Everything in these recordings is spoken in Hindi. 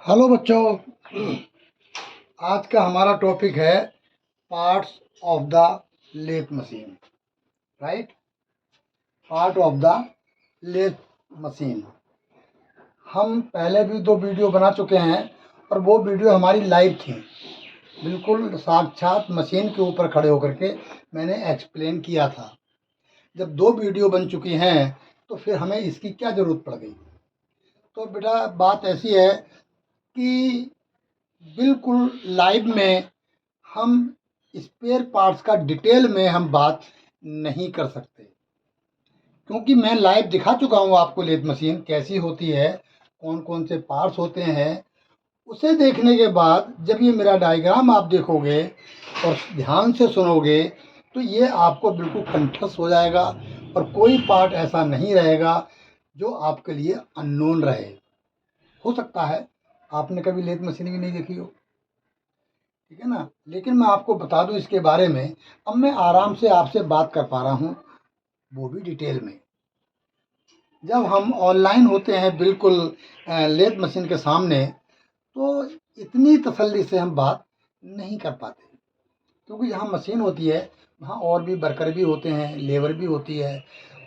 हेलो बच्चों, आज का हमारा टॉपिक है parts of the lathe machine. Right, part of the lathe machine. हम पहले भी 2 वीडियो बना चुके हैं और वो वीडियो हमारी लाइव थी, बिल्कुल साक्षात मशीन के ऊपर खड़े होकर के मैंने एक्सप्लेन किया था। जब 2 वीडियो बन चुकी हैं तो फिर हमें इसकी क्या ज़रूरत पड़ गई। तो बेटा बात ऐसी है कि बिल्कुल लाइव में हम स्पेयर पार्ट्स का डिटेल में हम बात नहीं कर सकते, क्योंकि मैं लाइव दिखा चुका हूँ आपको लेथ मशीन कैसी होती है, कौन कौन से पार्ट्स होते हैं। उसे देखने के बाद जब ये मेरा डायग्राम आप देखोगे और ध्यान से सुनोगे तो ये आपको बिल्कुल कंठस्थ हो जाएगा और कोई पार्ट ऐसा नहीं रहेगा जो आपके लिए अननोन रहे। हो सकता है आपने कभी लेथ मशीन भी नहीं देखी हो, ठीक है ना, लेकिन मैं आपको बता दूं इसके बारे में। अब मैं आराम से आपसे बात कर पा रहा हूं, वो भी डिटेल में। जब हम ऑनलाइन होते हैं बिल्कुल लेथ मशीन के सामने, तो इतनी तसल्ली से हम बात नहीं कर पाते, क्योंकि जहाँ मशीन होती है वहाँ और भी वर्कर भी होते हैं, लेबर भी होती है,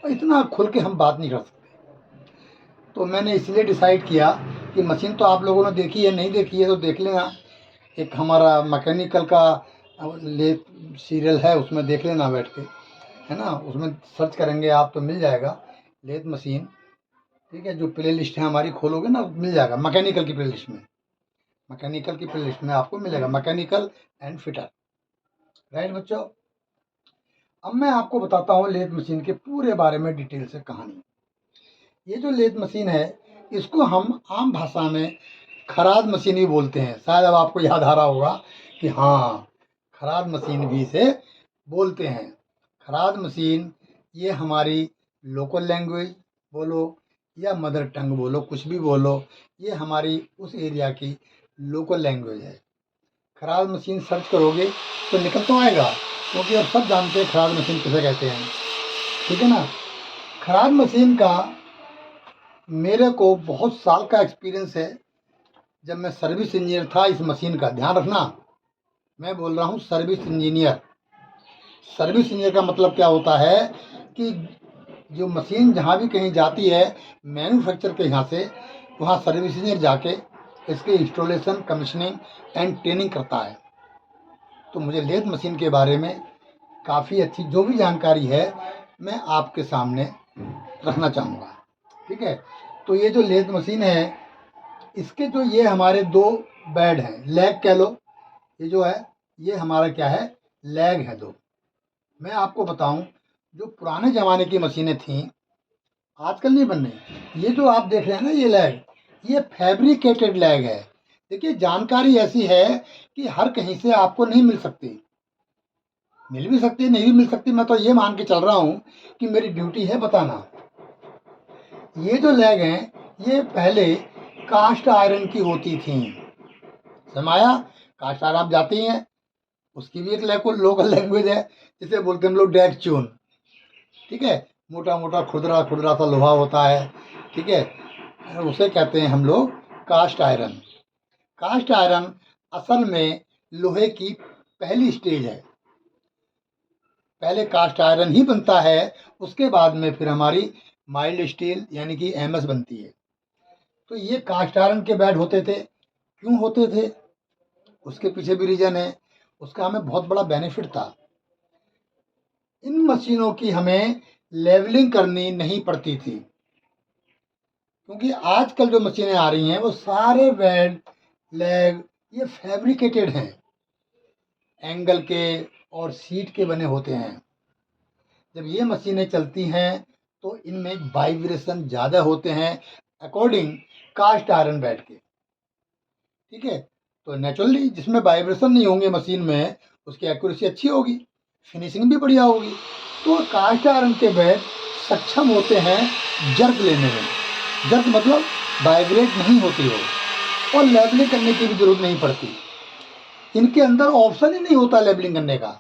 और इतना खुल के हम बात नहीं कर सकते। तो मैंने इसलिए डिसाइड किया कि मशीन तो आप लोगों ने देखी है, नहीं देखी है तो देख लेना। एक हमारा मैकेनिकल का लेथ सीरियल है, उसमें देख लेना बैठ के, है ना। उसमें सर्च करेंगे आप तो मिल जाएगा लेथ मशीन, ठीक है। जो प्ले लिस्ट है हमारी खोलोगे ना, मिल जाएगा मैकेनिकल की प्ले लिस्ट में। मैकेनिकल की प्ले लिस्ट में आपको मिलेगा मैकेनिकल एंड फिटर। राइट बच्चों, अब मैं आपको बताता हूँ लेथ मशीन के पूरे बारे में डिटेल से कहानी। ये जो लेथ मशीन है इसको हम आम भाषा में खराद मशीन भी बोलते हैं। शायद अब आपको याद आ रहा होगा कि हाँ, खराद मशीन भी इसे बोलते हैं। खराद मशीन ये हमारी लोकल लैंग्वेज बोलो या मदर टंग बोलो, कुछ भी बोलो, ये हमारी उस एरिया की लोकल लैंग्वेज है। खराद मशीन सर्च करोगे तो निकल तो आएगा, क्योंकि अब सब जानते हैं खराद मशीन किसे कहते हैं, ठीक है ना। खराद मशीन का मेरे को बहुत साल का एक्सपीरियंस है। जब मैं सर्विस इंजीनियर था इस मशीन का, ध्यान रखना मैं बोल रहा हूँ सर्विस इंजीनियर। सर्विस इंजीनियर का मतलब क्या होता है कि जो मशीन जहाँ भी कहीं जाती है मैन्युफैक्चर के यहाँ से, वहाँ सर्विस इंजीनियर जाके इसके इंस्टॉलेशन, कमीशनिंग एंड ट्रेनिंग करता है। तो मुझे लेथ मशीन के बारे में काफ़ी अच्छी जो भी जानकारी है मैं आपके सामने रखना चाहूँगा, ठीक है। तो ये जो लेथ मशीन है इसके जो ये हमारे 2 बेड हैं, लेग कह लो, ये जो है ये हमारा क्या है, लेग है 2। मैं आपको बताऊं, जो पुराने ज़माने की मशीनें थीं आजकल नहीं बन रही, ये जो आप देख रहे हैं ना ये लेग, ये फैब्रिकेटेड लेग है। देखिए जानकारी ऐसी है कि हर कहीं से आपको नहीं मिल सकती, मिल भी सकती है, नहीं भी मिल सकती। मैं तो ये मान के चल रहा हूँ कि मेरी ड्यूटी है बताना। ये जो लेग हैं ये पहले कास्ट आयरन की होती थी, समाया। कास्ट आयरन आप जाते ही हैं, उसकी भी एक लोकल लैंग्वेज है, जिसे बोलते हैं हम लोग डैक चून, ठीक है। मोटा मोटा खुरदरा खुरदरा सा लोहा होता है, ठीक है, उसे कहते हैं हम लोग कास्ट आयरन। कास्ट आयरन असल में लोहे की पहली स्टेज है। पहले कास्ट आयरन ही बनता है, उसके बाद में फिर हमारी माइल्ड स्टील यानी कि एमएस बनती है। तो ये कास्ट आयरन के बेड होते थे। क्यों होते थे उसके पीछे भी रीजन है, उसका हमें बहुत बड़ा बेनिफिट था। इन मशीनों की हमें लेवलिंग करनी नहीं पड़ती थी, क्योंकि आजकल जो मशीनें आ रही हैं वो सारे बेड लेग ये फैब्रिकेटेड हैं, एंगल के और सीट के बने होते हैं। जब ये मशीनें चलती हैं तो इनमें वाइब्रेशन ज़्यादा होते हैं अकॉर्डिंग कास्ट आयरन बेड के, ठीक है। तो नेचुरली जिसमें वाइब्रेशन नहीं होंगे मशीन में, उसकी एक्यूरेसी अच्छी होगी, फिनिशिंग भी बढ़िया होगी। तो कास्ट आयरन के बेड सक्षम होते हैं जर्क लेने में। जर्क मतलब वाइब्रेट नहीं होती हो, और लेबलिंग करने की भी जरूरत नहीं पड़ती। इनके अंदर ऑप्शन ही नहीं होता लेबलिंग करने का।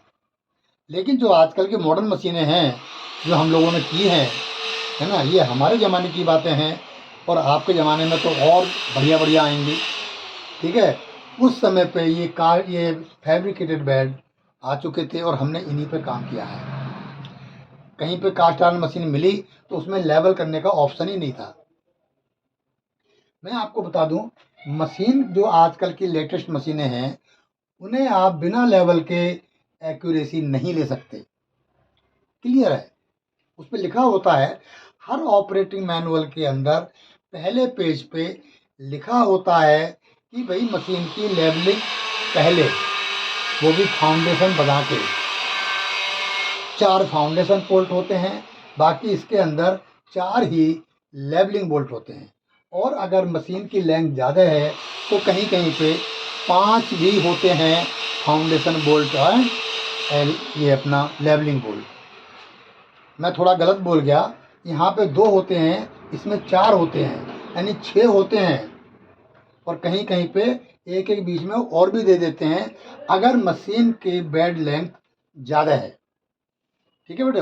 लेकिन जो आजकल की मॉडर्न मशीनें हैं जो हम लोगों ने की हैं, है ना, ये हमारे ज़माने की बातें हैं, और आपके ज़माने में तो और बढ़िया बढ़िया आएंगी। ठीक है। उस समय पे ये फैब्रिकेटेड बेड आ चुके थे और हमने इन्हीं पे काम किया है। कहीं पे कास्ट आयरन मशीन मिली तो उसमें लेवल करने का ऑप्शन ही नहीं था। मैं आपको बता दूं, मशीन जो आजकल की लेटेस्ट मशीनें हैं उन्हें आप बिना लेवल के एक्यूरेसी नहीं ले सकते। क्लियर है। उस पर लिखा होता है, हर ऑपरेटिंग मैनुअल के अंदर पहले पेज पे लिखा होता है कि भाई मशीन की लेवलिंग पहले, वो भी फाउंडेशन बना के। 4 फाउंडेशन बोल्ट होते हैं, बाकी इसके अंदर 4 ही लेवलिंग बोल्ट होते हैं। और अगर मशीन की लेंथ ज़्यादा है तो कहीं कहीं पे 5 भी होते हैं फाउंडेशन बोल्ट और ये अपना लेवलिंग बोल्ट। मैं थोड़ा गलत बोल गया, यहाँ पे 2 होते हैं, इसमें 4 होते हैं, यानी 6 होते हैं। और कहीं कहीं पे एक एक बीच में और भी दे देते हैं अगर मशीन की बेड लेंथ ज़्यादा है। ठीक है बेटे।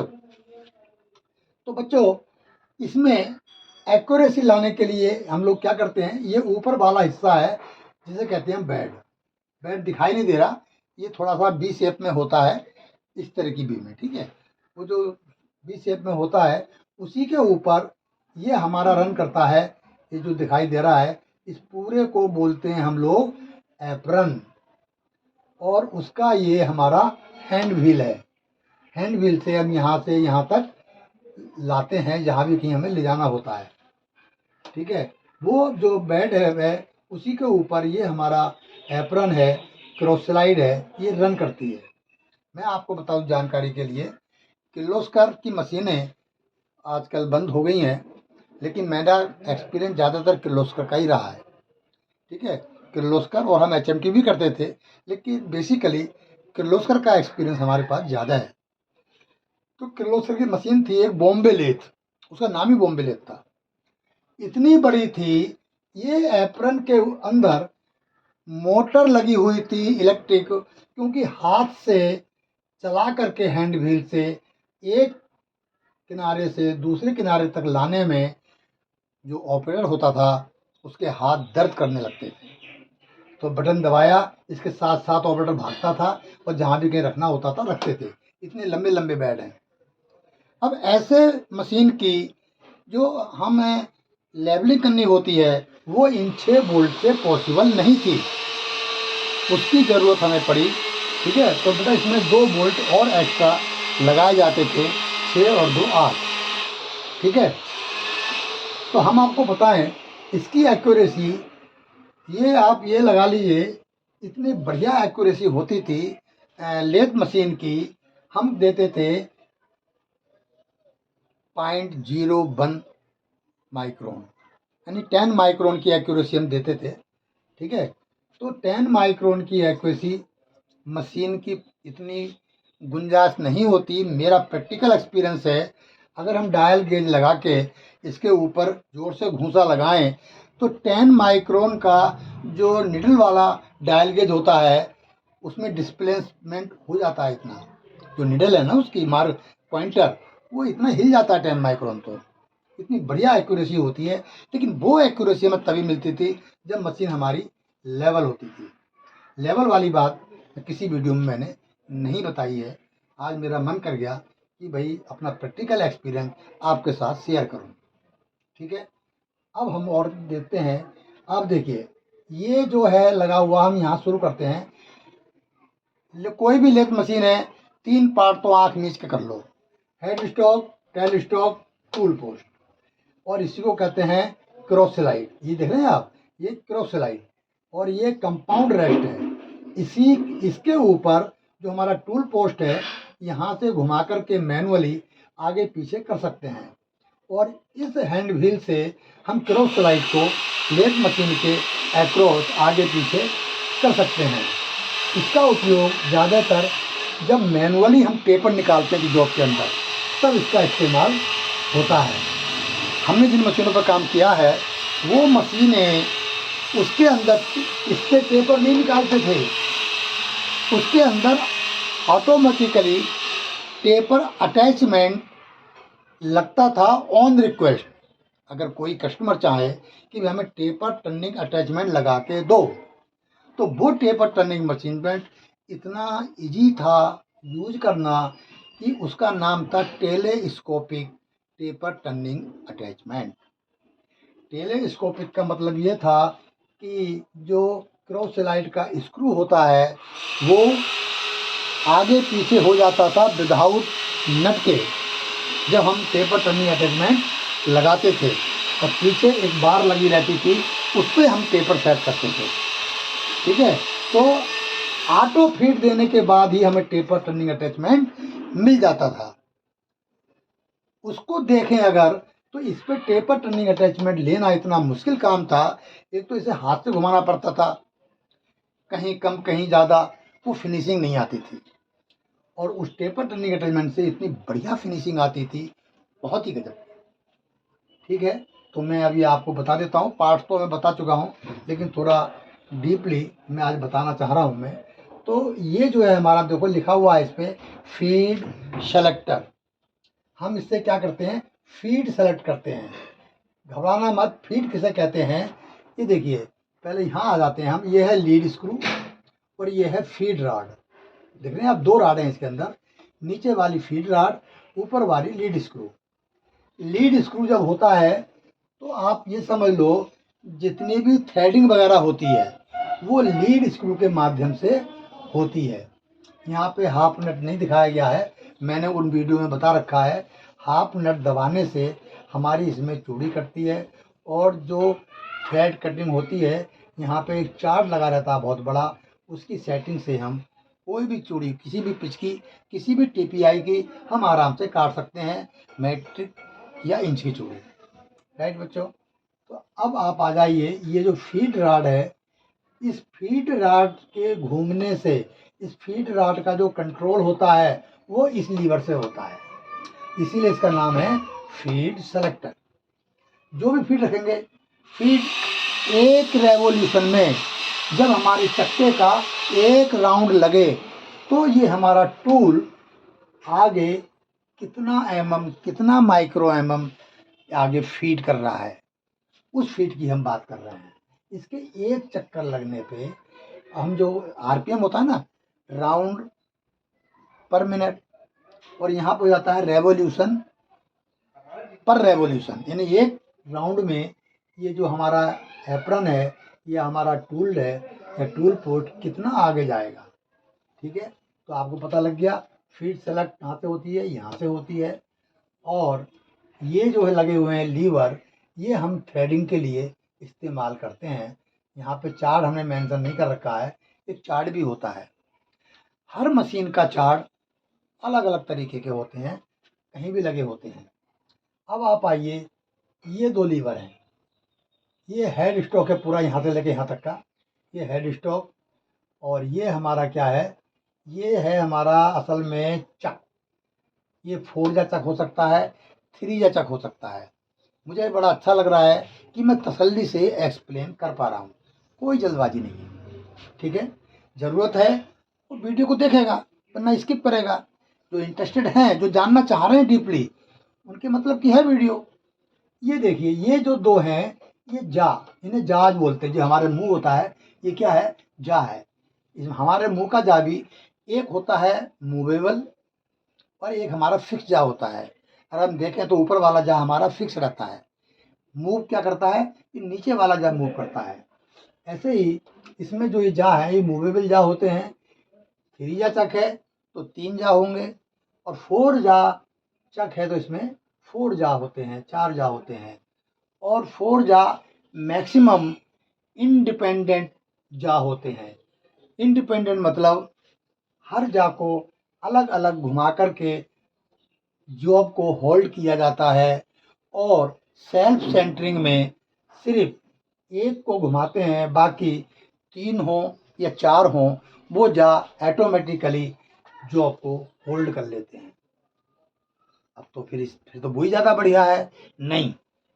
तो बच्चों, इसमें एक्यूरेसी लाने के लिए हम लोग क्या करते हैं, ये ऊपर वाला हिस्सा है जिसे कहते हैं बेड। बेड दिखाई नहीं दे रहा, ये थोड़ा सा बी शेप में होता है, इस तरह की बी में। ठीक है। वो जो बी शेप में होता है उसी के ऊपर ये हमारा रन करता है। ये जो दिखाई दे रहा है इस पूरे को बोलते हैं हम लोग एप्रन। और उसका ये हमारा हैंड व्हील है। हैंड व्हील से हम यहाँ से यहाँ तक लाते हैं जहाँ भी कहीं हमें ले जाना होता है। ठीक है। वो जो बेड है वह उसी के ऊपर ये हमारा एप्रन है, क्रॉस स्लाइड है, ये रन करती है। मैं आपको बताऊं जानकारी के लिए, किर्लोस्कर की मशीनें आजकल बंद हो गई हैं, लेकिन मेरा एक्सपीरियंस ज़्यादातर किर्लोस्कर का ही रहा है। ठीक है। किर्लोस्कर, और हम HMT भी करते थे, लेकिन बेसिकली किर्लोस्कर का एक्सपीरियंस हमारे पास ज़्यादा है। तो किर्लोस्कर की मशीन थी एक बॉम्बे लेथ, उसका नाम ही बॉम्बे लेथ था। इतनी बड़ी थी, ये एप्रन के अंदर मोटर लगी हुई थी इलेक्ट्रिक, क्योंकि हाथ से चला करके हैंड व्हील से एक किनारे से दूसरे किनारे तक लाने में जो ऑपरेटर होता था उसके हाथ दर्द करने लगते थे। तो बटन दबाया, इसके साथ साथ ऑपरेटर भागता था और जहाँ भी कहीं रखना होता था रखते थे। इतने लंबे लंबे बेड हैं। अब ऐसे मशीन की जो हमें लेवलिंग करनी होती है वो इन 6 बोल्ट से पॉसिबल नहीं थी, उसकी ज़रूरत हमें पड़ी। ठीक है। तो बेटा इसमें 2 बोल्ट और एक्स्ट्रा लगाए जाते थे, 6 और 2 8। ठीक है। तो हम आपको बताएं इसकी एक्यूरेसी, ये आप ये लगा लीजिए, इतनी बढ़िया एक्यूरेसी होती थी लेथ मशीन की। हम देते थे 0.01 माइक्रोन, यानी 10 माइक्रोन की एक्यूरेसी हम देते थे। ठीक है। तो 10 माइक्रोन की एक्यूरेसी मशीन की इतनी गुंजाइश नहीं होती। मेरा प्रैक्टिकल एक्सपीरियंस है, अगर हम डायल गेज लगा के इसके ऊपर ज़ोर से घूंसा लगाएं तो 10 माइक्रोन का जो निडल वाला डायल गेज होता है उसमें डिस्प्लेसमेंट हो जाता है। इतना जो निडल है ना उसकी मार्क पॉइंटर, वो इतना हिल जाता है 10 माइक्रोन। तो इतनी बढ़िया एक्यूरेसी होती है, लेकिन वो एक्यूरेसी हमें तभी मिलती थी जब मशीन हमारी लेवल होती थी। लेवल वाली बात किसी वीडियो में मैंने नहीं बताई है। आज मेरा मन कर गया कि भाई अपना प्रैक्टिकल एक्सपीरियंस आपके साथ शेयर करूं। ठीक है। अब हम और देखते हैं। अब देखिए ये जो है लगा हुआ, हम यहाँ शुरू करते हैं। कोई भी लेथ मशीन है, 3 पार्ट तो आँख मीच के कर लो, head stock, tail stock, tool post. और इसी को कहते हैं क्रॉस स्लाइड। ये देख रहे हैं आप, ये क्रॉस स्लाइड। और ये कंपाउंड रेस्ट है। इसके ऊपर जो हमारा टूल पोस्ट है, यहाँ से घुमा करके मैनुअली आगे पीछे कर सकते हैं। और इस हैंड व्हील से हम क्रॉस स्लाइड को लेथ मशीन के अक्रॉस आगे पीछे कर सकते हैं। इसका उपयोग ज़्यादातर जब मैनुअली हम पेपर निकालते हैं जॉब के अंदर, तब इसका इस्तेमाल होता है। हमने जिन मशीनों पर काम किया है वो मशीनें, उसके अंदर इससे पेपर नहीं निकालते थे, उसके अंदर ऑटोमेटिकली पेपर अटैचमेंट लगता था ऑन रिक्वेस्ट। अगर कोई कस्टमर चाहे कि हमें पेपर टर्निंग अटैचमेंट लगा के दो, तो वो टेपर टर्निंग मशीन बेल्ट इतना इजी था यूज करना कि उसका नाम था telescopic taper turning attachment. Telescopic का मतलब ये था कि जो क्रॉस स्लाइड का स्क्रू होता है वो आगे पीछे हो जाता था विदाउट नट के, जब हम टेपर टर्निंग अटैचमेंट लगाते थे और पीछे एक बार लगी रहती थी उस पर हम टेपर सेट करते थे। ठीक है, तो ऑटो फीड देने के बाद ही हमें टेपर टर्निंग अटैचमेंट मिल जाता था। उसको देखें अगर तो इस पर टेपर टर्निंग अटैचमेंट लेना इतना मुश्किल काम था। एक तो इसे हाथ से घुमाना पड़ता था, कहीं कम कहीं ज़्यादा, वो फिनिशिंग नहीं आती थी। और उस टेपर टर्निंग अटैचमेंट से इतनी बढ़िया फिनिशिंग आती थी, बहुत ही गजब। ठीक है, तो मैं अभी आपको बता देता हूँ। पार्ट्स तो मैं बता चुका हूँ, लेकिन थोड़ा डीपली मैं आज बताना चाह रहा हूँ मैं। तो ये जो है हमारा, देखो लिखा हुआ है इस पर फीड सेलेक्टर। हम इससे क्या करते हैं, फीड सेलेक्ट करते हैं। घबराना मत, फीड किसे कहते हैं ये देखिए। पहले यहाँ आ जाते हैं हम, ये है लीड स्क्रू और ये है फीड राड। देख रहे हैं आप, दो राड हैं इसके अंदर, नीचे वाली फीड राड, ऊपर वाली लीड स्क्रू। लीड स्क्रू जब होता है तो आप ये समझ लो जितनी भी थ्रेडिंग वगैरह होती है वो लीड स्क्रू के माध्यम से होती है। यहाँ पे हाफ नट नहीं दिखाया गया है, मैंने उन वीडियो में बता रखा है। हाफ नट दबाने से हमारी इसमें चूड़ी कटती है और जो थ्रेड कटिंग होती है, यहाँ पे एक चार्ट लगा रहता है बहुत बड़ा, उसकी सेटिंग से हम कोई भी चूड़ी, किसी भी पिच की, किसी भी टीपीआई की हम आराम से काट सकते हैं, मैट्रिक या इंच की चूड़ी। राइट बच्चों, तो अब आप आ जाइए, ये जो फीड राड है, इस फीड राड के घूमने से, इस फीड राड का जो कंट्रोल होता है वो इस लीवर से होता है, इसीलिए इसका नाम है फीड सेलेक्टर। जो भी फीड रखेंगे, फीड एक रेवोल्यूशन में जब हमारे चक्के का एक राउंड लगे तो ये हमारा टूल आगे कितना mm, कितना माइक्रो mm आगे फीड कर रहा है, उस फीड की हम बात कर रहे हैं। इसके एक चक्कर लगने पे हम, जो आरपीएम होता है ना, राउंड पर मिनट, और यहाँ पे हो जाता है रेवोल्यूशन पर रेवोल्यूशन, यानी एक राउंड में ये जो हमारा एप्रन है या हमारा टूल है या टूल पोर्ट कितना आगे जाएगा। ठीक है, तो आपको पता लग गया फीड सेलेक्ट कहाँ से होती है, यहाँ से होती है। और ये जो है लगे हुए हैं लीवर, ये हम थ्रेडिंग के लिए इस्तेमाल करते हैं। यहाँ पे चार्ट हमने मेंशन नहीं कर रखा है, एक चार्ट भी होता है। हर मशीन का चार्ट अलग अलग तरीके के होते हैं, कहीं भी लगे होते हैं। अब आप आइए, ये दो लीवर हैं, ये हेड स्टॉक है पूरा, यहाँ से लेके यहाँ तक का ये हेड स्टॉक, और ये हमारा क्या है, ये है हमारा असल में चक। ये 4 चक हो सकता है, 3 चक हो सकता है। मुझे बड़ा अच्छा लग रहा है कि मैं तसल्ली से एक्सप्लेन कर पा रहा हूँ, कोई जल्दबाजी नहीं है। ठीक है, ज़रूरत है वो वीडियो को देखेगा वरना स्किप करेगा। जो इंटरेस्टेड हैं, जो जानना चाह रहे हैं डीपली, उनके मतलब की है वीडियो। ये देखिए, ये जो दो हैं, ये जा, इन्हें जाज बोलते हैं। जो हमारे मुंह होता है ये क्या है, जा है। हमारे मुंह का जा भी एक होता है मूवेबल और एक हमारा फिक्स जा होता है। अगर हम देखें तो ऊपर वाला जा हमारा फिक्स रहता है, मूव क्या करता है कि नीचे वाला जा मूव करता है। ऐसे ही इसमें जो ये जा है ये मूवेबल जा होते हैं। 3 जा चक है तो 3 जा होंगे, और 4 जा चक है तो इसमें 4 जा होते हैं, 4 जा होते हैं। और 4 जा मैक्सिमम इंडिपेंडेंट जा होते हैं। इंडिपेंडेंट मतलब हर जा को अलग अलग घुमा करके जॉब को होल्ड किया जाता है, और सेल्फ सेंटरिंग में सिर्फ एक को घुमाते हैं, बाकी 3 हो या 4 हो वो जा ऑटोमेटिकली जॉब को होल्ड कर लेते हैं। अब तो फिर तो वही ज़्यादा बढ़िया है। नहीं,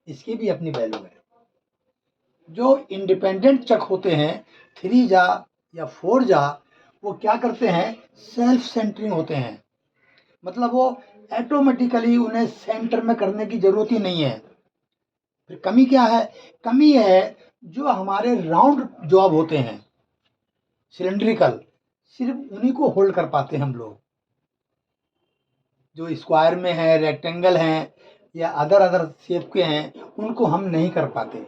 इसकी भी अपनी वैल्यू है। जो इंडिपेंडेंट चक होते हैं 3 जा या 4 जा, वो क्या करते हैं, सेल्फ सेंटरिंग होते हैं। मतलब वो ऑटोमेटिकली उन्हें सेंटर में करने की जरूरत ही नहीं है। फिर कमी क्या है, कमी है जो हमारे राउंड जॉब होते हैं, सिलेंड्रिकल, सिर्फ उन्हीं को होल्ड कर पाते हैं हम लोग। जो स्क्वायर में है, रेक्टेंगल हैं या अदर शेप के हैं, उनको हम नहीं कर पाते।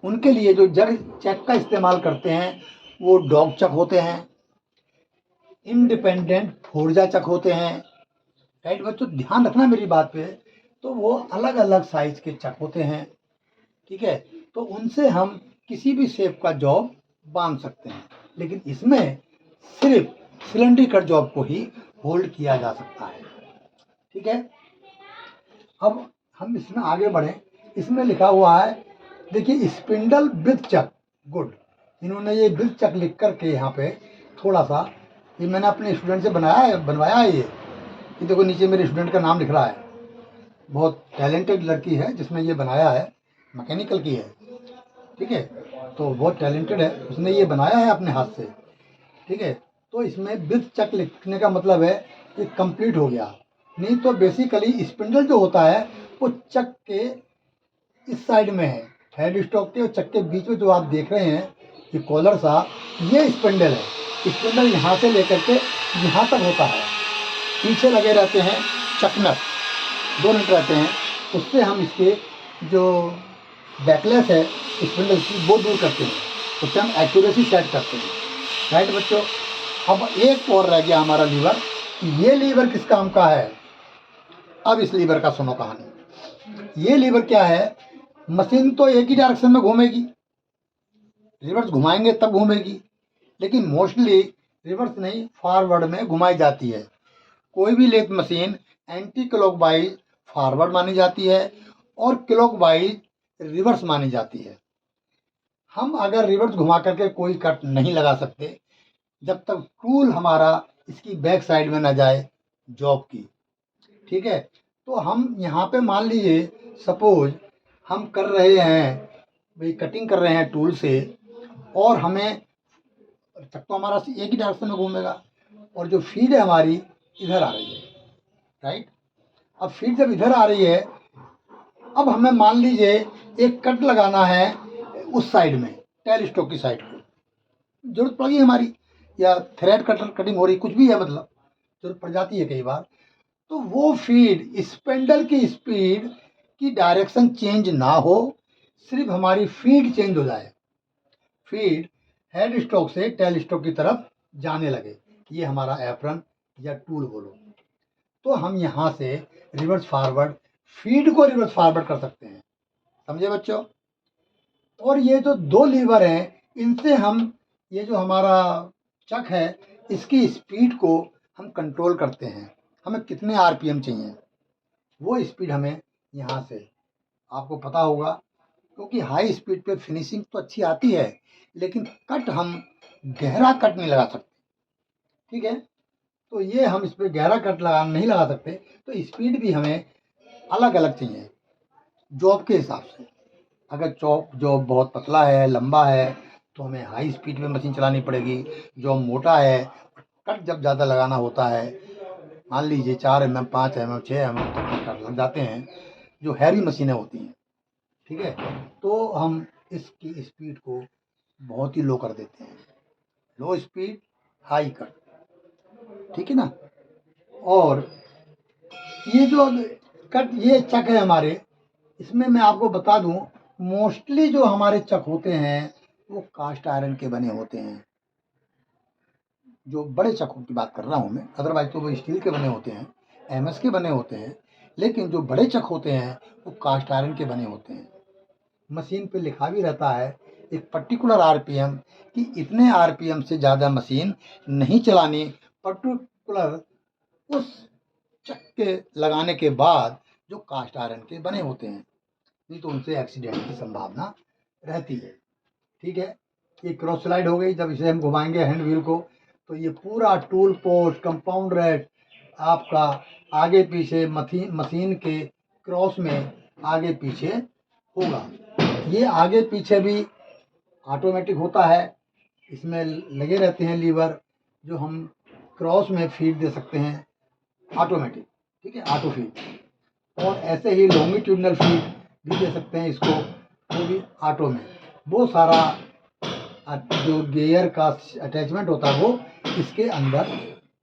उनके लिए जो जग चक का इस्तेमाल करते हैं वो डॉग चक होते हैं, इंडिपेंडेंट फोर्जा चक होते हैं। राइट बच्चों, ध्यान रखना मेरी बात पे। तो वो अलग अलग साइज के चक होते हैं, ठीक है। तो उनसे हम किसी भी शेप का जॉब बांध सकते हैं, लेकिन इसमें सिर्फ सिलेंड्रिकल जॉब को ही होल्ड किया जा सकता है, ठीक है। अब हम इसमें आगे बढ़ें। इसमें लिखा हुआ है, देखिए, स्पिंडल विद चक, गुड। इन्होंने ये विद चक लिख करके यहाँ पे थोड़ा सा, ये मैंने अपने स्टूडेंट से बनवाया है। ये देखो नीचे मेरे स्टूडेंट का नाम लिख रहा है। बहुत टैलेंटेड लड़की है जिसने ये बनाया है, मैकेनिकल की है, ठीक है। तो बहुत टैलेंटेड है, उसने ये बनाया है अपने हाथ से, ठीक है। तो इसमें विद चक लिखने का मतलब है कि कंप्लीट हो गया। नहीं तो बेसिकली स्पिंडल जो होता है वो चक के इस साइड में है, हेड स्टॉक के और चक के बीच में जो आप देख रहे हैं ये कॉलर सा, ये स्पिंडल है। स्पिंडल यहाँ से लेकर के यहाँ तक होता है। पीछे लगे रहते हैं चकनट, 2 नट रहते हैं, उससे हम इसके जो बैकलेस है स्पिंडल की वो दूर करते हैं, उससे हम एक्यूरेसी सेट करते हैं। राइट बच्चों, अब एक और रह गया हमारा लीवर। ये लीवर किस काम का है? अब इस लीवर का सुनो कहानी। ये लीवर क्या है, मशीन तो एक ही डायरेक्शन में घूमेगी, रिवर्स घुमाएंगे तब घूमेगी, लेकिन मोस्टली रिवर्स नहीं, फॉरवर्ड में घुमाई जाती है। कोई भी lathe machine anticlockwise forward मानी जाती है और क्लॉकवाइज रिवर्स मानी जाती है। हम अगर रिवर्स घुमा करके कोई कट नहीं लगा सकते जब तक टूल हमारा इसकी बैक साइड में ना जाए जॉब की, ठीक है। तो हम यहाँ पे मान लीजिए सपोज हम कर रहे हैं भाई, कटिंग कर रहे हैं टूल से, और हमें तक तो हमारा एक ही डायरेक्शन में घूमेगा, और जो फीड है हमारी इधर आ रही है, राइट। अब फीड जब इधर आ रही है, अब हमें मान लीजिए एक कट लगाना है उस साइड में, टेल स्टॉक की साइड को जरूरत पड़ी हमारी, या थ्रेड कटिंग हो रही, कुछ भी है, मतलब जरूरत पड़ जाती है कई बार। तो वो फीड स्पेंडल की स्पीड की डायरेक्शन चेंज ना हो, सिर्फ हमारी फीड चेंज हो जाए, फीड हेड स्टॉक से टेल स्टॉक की तरफ जाने लगे, ये हमारा एप्रन या टूल बोलो। तो हम यहाँ से रिवर्स फॉरवर्ड, फीड को रिवर्स फॉरवर्ड कर सकते हैं, समझे बच्चों। और ये जो 2 लीवर हैं, इनसे हम ये जो हमारा चक है इसकी स्पीड को हम कंट्रोल करते हैं। हमें कितने आरपीएम चाहिए वो स्पीड हमें यहाँ से आपको पता होगा, क्योंकि हाई स्पीड पे फिनिशिंग तो अच्छी आती है, लेकिन कट हम गहरा कट नहीं लगा सकते, ठीक है। तो ये हम इस पर गहरा कट नहीं लगा सकते, तो स्पीड भी हमें अलग अलग चाहिए जॉब के हिसाब से। अगर जॉब बहुत पतला है, लंबा है, तो हमें हाई स्पीड में मशीन चलानी पड़ेगी। जॉब मोटा है, कट जब ज़्यादा लगाना होता है, मान लीजिए 4 mm, 5 mm, 6 mm तक कट लग जाते हैं, जो हैवी मशीनें होती हैं, ठीक है। तो हम इसकी स्पीड को बहुत ही लो कर देते हैं, लो स्पीड हाई कट, ठीक है ना। और ये जो कट ये चक है हमारे, इसमें मैं आपको बता दूं, मोस्टली जो हमारे चक होते हैं वो कास्ट आयरन के बने होते हैं। जो बड़े चकों की बात कर रहा हूँ मैं, अदरवाइज तो वो स्टील के बने होते हैं, एमएस के बने होते हैं, लेकिन जो बड़े चक होते हैं वो कास्ट आयरन के बने होते हैं। मशीन पे लिखा भी रहता है एक पर्टिकुलर आरपीएम, कि इतने आरपीएम से ज़्यादा मशीन नहीं चलानी, पर्टिकुलर उस चक के लगाने के बाद जो कास्ट आयरन के बने होते हैं, नहीं तो उनसे एक्सीडेंट की संभावना रहती है, ठीक है। ये क्रॉस स्लाइड हो गई। जब इसे हम घुमाएंगे हैंड व्हील को, तो ये पूरा टूल पोस्ट, कंपाउंड रेट आपका आगे पीछे मशीन के क्रॉस में आगे पीछे होगा। ये आगे पीछे भी ऑटोमेटिक होता है, इसमें लगे रहते हैं लीवर, जो हम क्रॉस में फीड दे सकते हैं ऑटोमेटिक, ठीक है, ऑटो फीड। और ऐसे ही लॉन्गिट्यूडनल फीड भी दे सकते हैं इसको, वो भी ऑटो में। वो सारा जो गियर का अटैचमेंट होता है वो इसके अंदर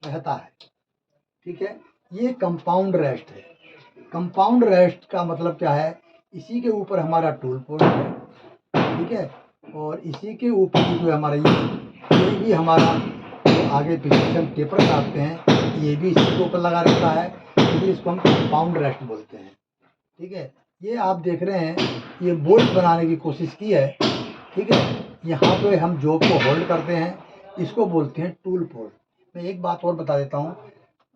रहता है। ठीक है, ये कंपाउंड रेस्ट है। कंपाउंड रेस्ट का मतलब क्या है, इसी के ऊपर हमारा टूल पोस्ट है। ठीक है, और इसी के ऊपर जो हमारा ये भी हमारा जो आगे पीछे से हम टेपर काटते हैं ये भी इसी के ऊपर लगा रहता है, इसलिए इसको हम कंपाउंड रेस्ट बोलते हैं। ठीक है, ये आप देख रहे हैं ये बोल्ट बनाने की कोशिश की है। ठीक है, यहाँ पे हम जॉब को होल्ड करते हैं, इसको बोलते हैं टूल पोस्ट। मैं एक बात और बता देता हूँ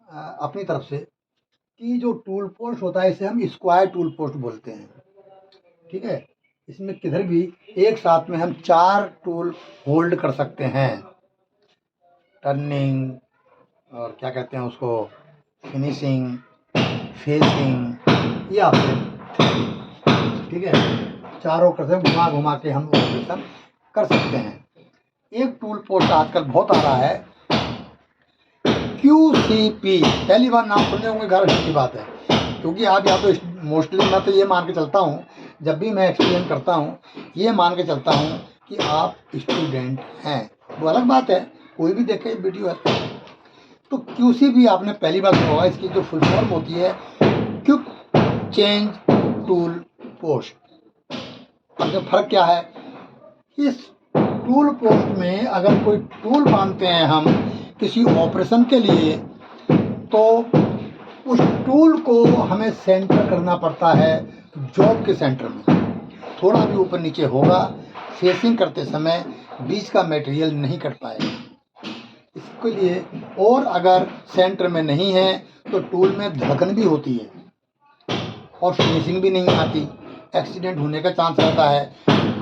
अपनी तरफ से कि जो टूल पोस्ट होता है इसे हम स्क्वायर टूल पोस्ट बोलते हैं। ठीक है, इसमें किधर भी एक साथ में हम 4 टूल होल्ड कर सकते हैं, टर्निंग और क्या कहते हैं उसको, फिनिशिंग, फेसिंग या फिर, ठीक है, चारों कसम घुमा घुमा के हम ऑपरेशन कर सकते हैं। एक टूल पोस्ट आजकल बहुत आ रहा है, QCP, पहली बार नाम सुनने होंगे, घर की बात है, क्योंकि आप यहाँ तो मोस्टली मैं तो ये मान के चलता हूँ, जब भी मैं एक्सप्लेन करता हूँ ये मान के चलता हूँ कि आप स्टूडेंट हैं। वो अलग बात है, कोई भी देखे वीडियो है। तो QCP आपने पहली बार सुना होगा, इसकी जो फुल फॉर्म होती है क्विक चेंज टूल पोस्ट। अब फर्क क्या है, इस टूल पोस्ट में अगर कोई टूल बांधते हैं हम किसी ऑपरेशन के लिए, तो उस टूल को हमें सेंटर करना पड़ता है जॉब के सेंटर में। थोड़ा भी ऊपर नीचे होगा, फेसिंग करते समय बीच का मटेरियल नहीं कट पाएगा इसके लिए। और अगर सेंटर में नहीं है तो टूल में धड़कन भी होती है और फिनिशिंग भी नहीं आती, एक्सीडेंट होने का चांस रहता है,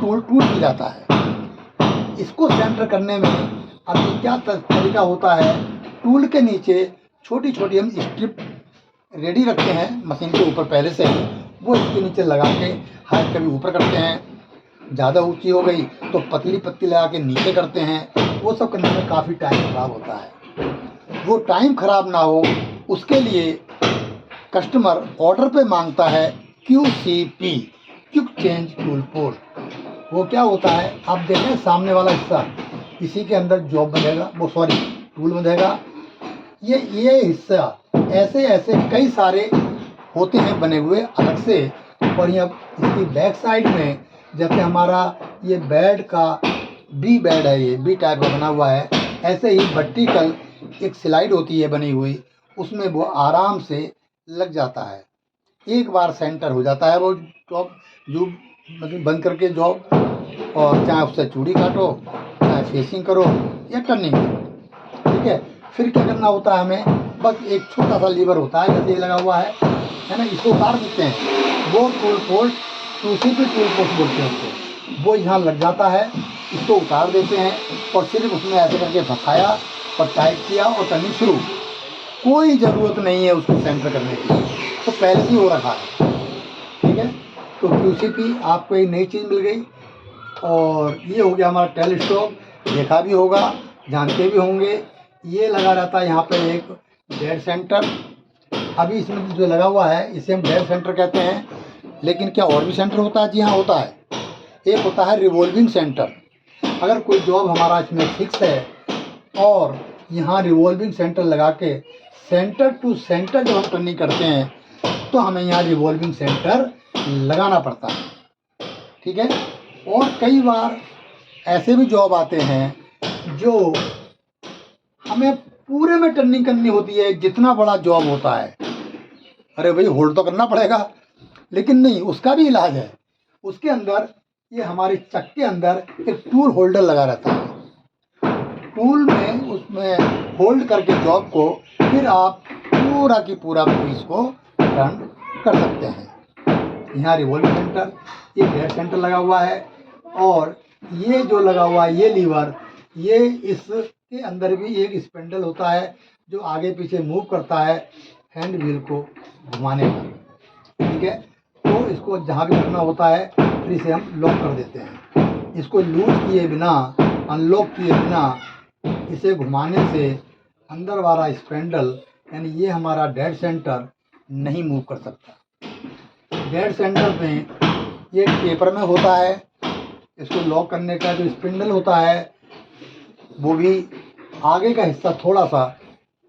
टूल टूट भी जाता है। इसको सेंटर करने में अभी क्या तरीका होता है, टूल के नीचे छोटी छोटी हम स्ट्रिप रेडी रखते हैं मशीन के ऊपर पहले से ही, वो इसके नीचे लगा के हाइट कभी ऊपर करते हैं, ज़्यादा ऊंची हो गई तो पतली पत्ती लगा के नीचे करते हैं। वो सब करने में काफ़ी टाइम ख़राब होता है। वो टाइम ख़राब ना हो उसके लिए कस्टमर ऑर्डर पे मांगता है QCP, quick change tool post. वो क्या होता है, आप देखें सामने वाला हिस्सा, इसी के अंदर जॉब बनेगा, वो सॉरी टूल बनेगा। ये हिस्सा ऐसे ऐसे कई सारे होते हैं बने हुए अलग से। और यहाँ इसकी बैक साइड में जैसे हमारा ये बेड का बी बेड है, ये बी टाइप का बना हुआ है, ऐसे ही वर्टिकल एक स्लाइड होती है बनी हुई, उसमें वो आराम से लग जाता है। एक बार सेंटर हो जाता है वो जॉब, जो मतलब बंद करके जॉब, और चाहे उससे चूड़ी काटो, चाहे फेसिंग करो या टर्निंग करो। ठीक है, फिर क्या करना होता है हमें, बस एक छोटा सा लीवर होता है जैसे ये लगा हुआ है ना, इसको उतार देते हैं। वो tool post QCP tool post बोलते हैं उसको, वो यहाँ लग जाता है, इसको उतार देते हैं और सिर्फ उसमें ऐसे करके फंसाया और टाइट किया और टर्निंग शुरू। कोई ज़रूरत नहीं है उसको सेंटर करने की, तो पहले से हो रखा है। ठीक है, तो QCP आपको एक नई चीज़ मिल गई। और ये हो गया हमारा टेलीस्कोप, देखा भी होगा, जानते भी होंगे। ये लगा रहता है यहाँ पे एक डेड सेंटर, अभी इसमें जो लगा हुआ है इसे हम डेड सेंटर कहते हैं। लेकिन क्या और भी सेंटर होता है? जी हाँ, होता है। एक होता है रिवॉल्विंग सेंटर। अगर कोई जॉब हमारा इसमें फिक्स है और यहाँ रिवॉल्विंग सेंटर लगा के सेंटर टू सेंटर जब हम टर्निंग करते हैं तो हमें यहाँ रिवॉल्विंग सेंटर लगाना पड़ता है। ठीक है, और कई बार ऐसे भी जॉब आते हैं जो हमें पूरे में टर्निंग करनी होती है, जितना बड़ा जॉब होता है। अरे भाई होल्ड तो करना पड़ेगा, लेकिन नहीं, उसका भी इलाज है। उसके अंदर ये हमारे चक के अंदर एक टूल होल्डर लगा रहता है। टूल में उसमें होल्ड करके जॉब को फिर आप पूरा की पूरा पीस को टर्न कर सकते हैं। यहाँ रिवॉल्विंग सेंटर, ये डेड सेंटर लगा हुआ है, और ये जो लगा हुआ है ये लीवर, ये इसके अंदर भी एक स्पिंडल होता है जो आगे पीछे मूव करता है हैंड व्हील को घुमाने का। ठीक है, तो इसको जहाँ भी रखना होता है फिर इसे हम लॉक कर देते हैं। इसको लूज किए बिना, अनलॉक किए बिना इसे घुमाने से अंदर वाला स्पिंडल यानी ये हमारा डेड सेंटर नहीं मूव कर सकता। डेड सेंटर में ये टेपर में होता है, इसको लॉक करने का जो स्पिंडल होता है वो भी आगे का हिस्सा थोड़ा सा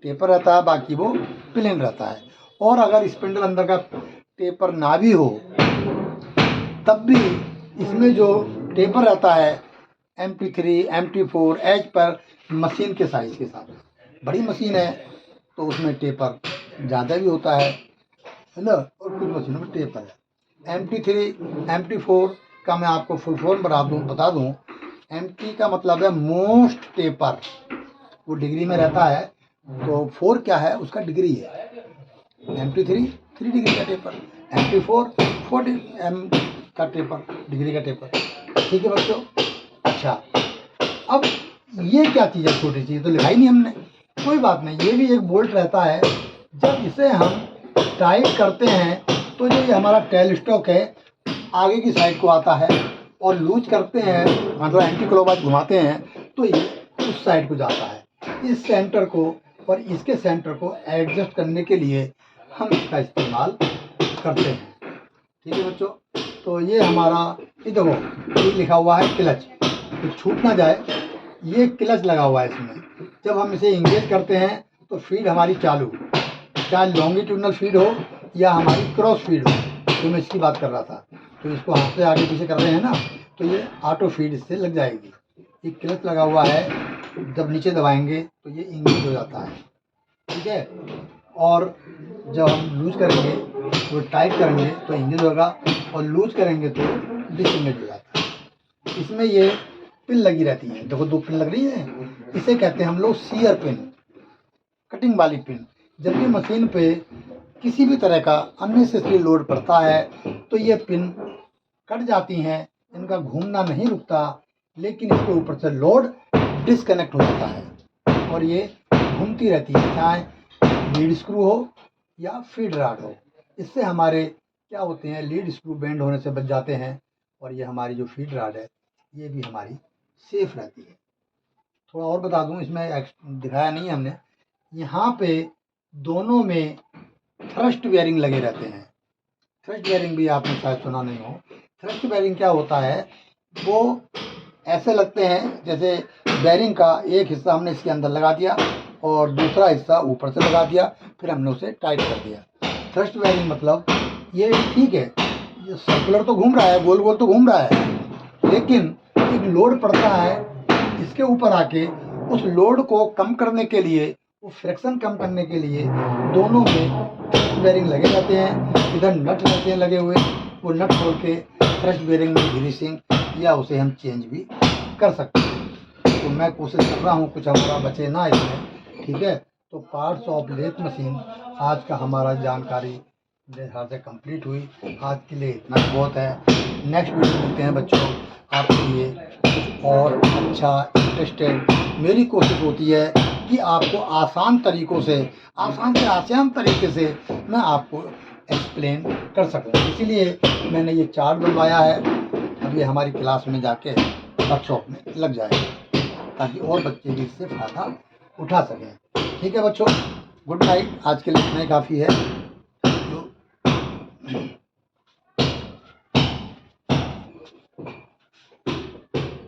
टेपर रहता है, बाकी वो प्लेन रहता है। और अगर स्पिंडल अंदर का टेपर ना भी हो तब भी इसमें जो टेपर रहता है MP3 MP4 as per machine के साइज के साथ। बड़ी मशीन है तो उसमें टेपर ज़्यादा भी होता है ना, और कुछ मशीनों में टेपर है। MP3 MP4 का मैं आपको फुल फॉर्म बता दूं। MP का मतलब है मोस्ट टेपर, वो डिग्री में रहता है, तो 4 क्या है, उसका डिग्री है। MP3 3 डिग्री का टेपर, MP4 4 का टेपर, डिग्री का टेपर। ठीक है बच्चों। अच्छा, अब ये क्या चीज़ है, छोटी चीज़ तो लिखा ही नहीं हमने, कोई बात नहीं। ये भी एक बोल्ट रहता है, जब इसे हम टाइट करते हैं तो जो ये हमारा टेल स्टॉक है आगे की साइड को आता है, और लूज करते हैं मतलब एंटी क्लॉकवाइज घुमाते हैं तो ये उस साइड को जाता है। इस सेंटर को और इसके सेंटर को एडजस्ट करने के लिए हम इसका इस्तेमाल करते हैं। ठीक है बच्चों। तो ये हमारा, ये देखो ये लिखा हुआ है क्लच, तो छूट ना जाए, ये क्लच लगा हुआ है इसमें। जब हम इसे इंगेज करते हैं तो फीड हमारी चालू, चाहे लॉन्गिट्यूडनल फीड हो या हमारी क्रॉस फीड हो, तो मैं इसकी बात कर रहा था। तो इसको हाथ से आगे पीछे कर रहे हैं ना, तो ये ऑटो फीड इससे लग जाएगी। ये क्लच लगा हुआ है, जब नीचे दबाएंगे तो ये इंगेज हो जाता है। ठीक है। और जब हम लूज करेंगे तो टाइट करेंगे तो इंगेज होगा, और लूज करेंगे तो डिसएंगेज हो जाता है। इसमें ये पिन लगी रहती है, देखो 2 पिन लग रही है, इसे कहते हैं हम लोग सीयर पिन, कटिंग वाली पिन। जब भी मशीन पे किसी भी तरह का अननेसेसरी लोड पड़ता है तो ये पिन कट जाती हैं, इनका घूमना नहीं रुकता, लेकिन इसके ऊपर से लोड डिस्कनेक्ट हो जाता है और ये घूमती रहती है, चाहे लीड स्क्रू हो या फीड रॉड हो। इससे हमारे क्या होते हैं, लीड स्क्रू बेंड होने से बच जाते हैं, और ये हमारी जो फीड रॉड है ये भी हमारी सेफ रहती है। थोड़ा और बता दूं, इसमें दिखाया नहीं है हमने, यहाँ पे दोनों में थ्रस्ट बेयरिंग लगे रहते हैं। थ्रस्ट बेयरिंग भी आपने शायद सुना नहीं हो। थ्रस्ट बेयरिंग क्या होता है, वो ऐसे लगते हैं जैसे बेयरिंग का एक हिस्सा हमने इसके अंदर लगा दिया और दूसरा हिस्सा ऊपर से लगा दिया, फिर हमने उसे टाइट कर दिया। थ्रस्ट बेयरिंग मतलब ये ठीक है, ये सर्कुलर तो घूम रहा है, गोल गोल तो घूम रहा है, लेकिन एक लोड पड़ता है इसके ऊपर आके, उस लोड को कम करने के लिए, वो फ्रिक्शन कम करने के लिए दोनों में थ्रस्ट बेयरिंग लगे रहते हैं। इधर नट रहते हैं लगे हुए, वो नट खोल के थ्रस्ट बेयरिंग में ग्रीसिंग या उसे हम चेंज भी कर सकते हैं। तो मैं कोशिश कर रहा हूँ कुछ हमारा बचे ना इसमें। ठीक है। तो पार्ट्स ऑफ लेथ मशीन आज का हमारा जानकारी मेरे ख्याल से कंप्लीट हुई। आज के लिए इतना ही बहुत है। नेक्स्ट वीडियो मिलते हैं बच्चों आपके लिए कुछ और अच्छा इंटरेस्टेड। मेरी कोशिश होती है कि आपको आसान तरीक़ों से, आसान से आसान तरीके से मैं आपको एक्सप्लेन कर सकूं, इसीलिए मैंने ये चार्ट बनवाया है। अब ये हमारी क्लास में जाके वर्कशॉप में लग जाएगा, ताकि और बच्चे भी इससे फ़ायदा उठा सकें। ठीक है बच्चों, गुड नाइट। आज के लिए इतना ही काफ़ी है।